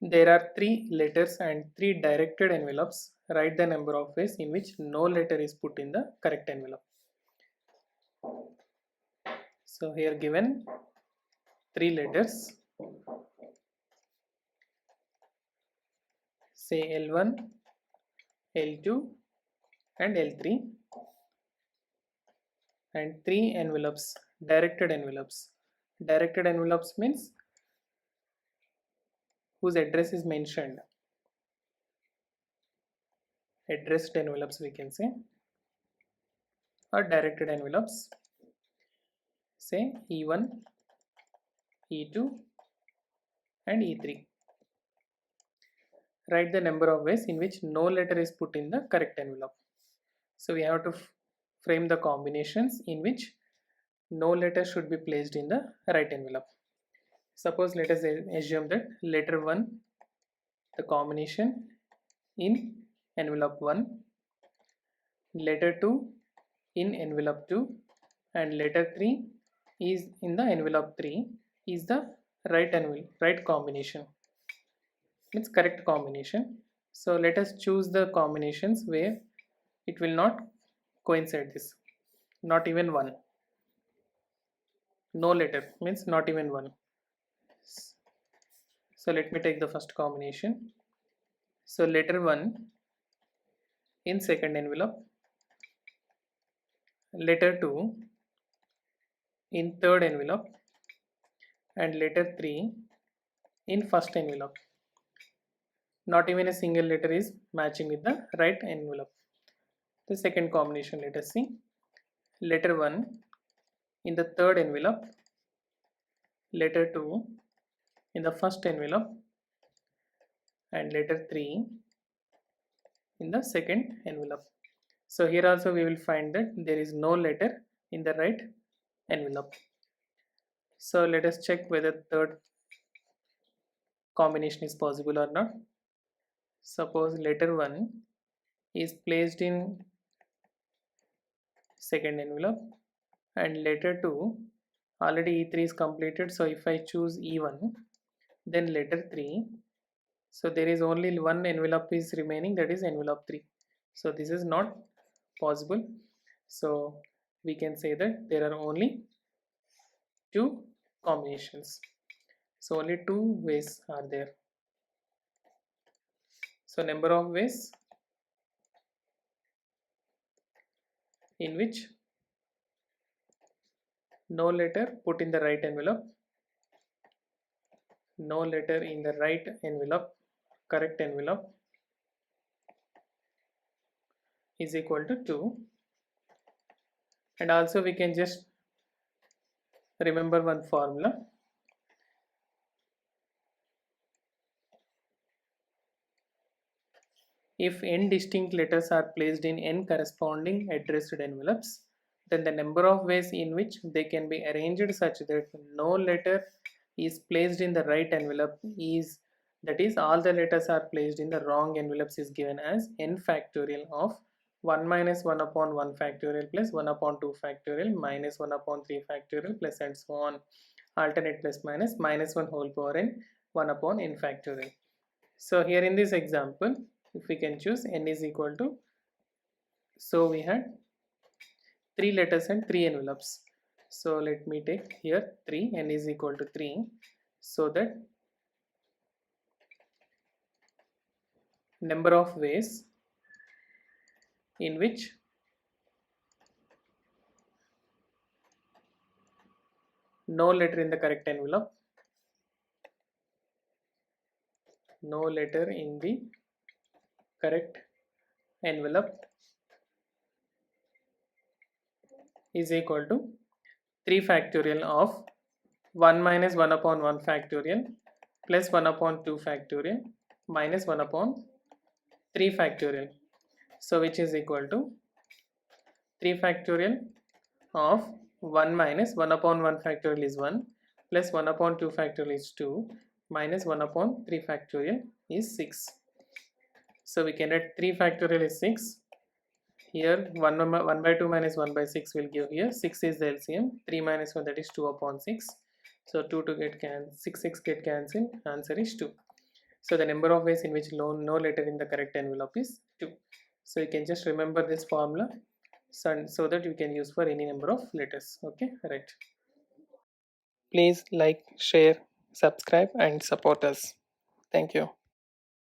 There are 3 letters and 3 directed envelopes. Write the number of ways in which no letter is put in the correct envelope. So here given 3 letters, say L1, L2 and L3, and 3 envelopes, directed envelopes. Directed envelopes means whose address is mentioned. Addressed envelopes we can say, or directed envelopes, say E1, E2 and E3. Write the number of ways in which no letter is put in the correct envelope. So we have to frame the combinations in which no letter should be placed in the right envelope. Suppose let us assume that letter 1, the combination in envelope 1, letter 2 in envelope 2 and letter 3 is in the envelope 3 is the right combination. It's correct combination. So let us choose the combinations where it will not coincide this, not even one. No letter means not even one. So let me take the first combination. So letter 1 in second envelope, letter 2 in third envelope and letter 3 in first envelope. Not even a single letter is matching with the right envelope. The second combination, let us see. Letter 1 in the third envelope, letter 2 in the first envelope and letter 3 in the second envelope. So here also we will find that there is no letter in the right envelope. So let us check whether third combination is possible or not. Suppose letter 1 is placed in second envelope and letter 2 already E3 is completed. So if I choose E1, then letter 3, so there is only one envelope is remaining, that is envelope 3. So this is not possible. So we can say that there are only 2 combinations. So only 2 ways are there. So number of ways in which no letter put in the right envelope, no letter in the right envelope, correct envelope, is equal to 2. And also we can just remember one formula. If n distinct letters are placed in n corresponding addressed envelopes, then the number of ways in which they can be arranged such that no letter is placed in the right envelope is, that is, all the letters are placed in the wrong envelopes, is given as n factorial of 1 minus 1 upon 1 factorial plus 1 upon 2 factorial minus 1 upon 3 factorial plus and so on, alternate plus minus 1 whole power n 1 upon n factorial. So here in this example, if we can choose n is equal to, so we had 3 letters and 3 envelopes. So let me take here 3, n is equal to 3, so that number of ways in which no letter in the correct envelope, no letter in the correct envelope is equal to 3 factorial of 1 minus 1 upon 1 factorial plus 1 upon 2 factorial minus 1 upon 3 factorial. So which is equal to 3 factorial of 1 minus 1 upon 1 factorial is 1 plus 1 upon 2 factorial is 2 minus 1 upon 3 factorial is 6. So we can write 3 factorial is 6. Here 1 by 2 minus 1 by 6 will give here 6 is the LCM, 3 minus 1, that is 2 upon 6. So 2 to get 6 get cancelled, answer is 2. So the number of ways in which no letter in the correct envelope is 2. So you can just remember this formula, so that you can use for any number of letters. Okay, right. Please like, share, subscribe and support us. Thank you.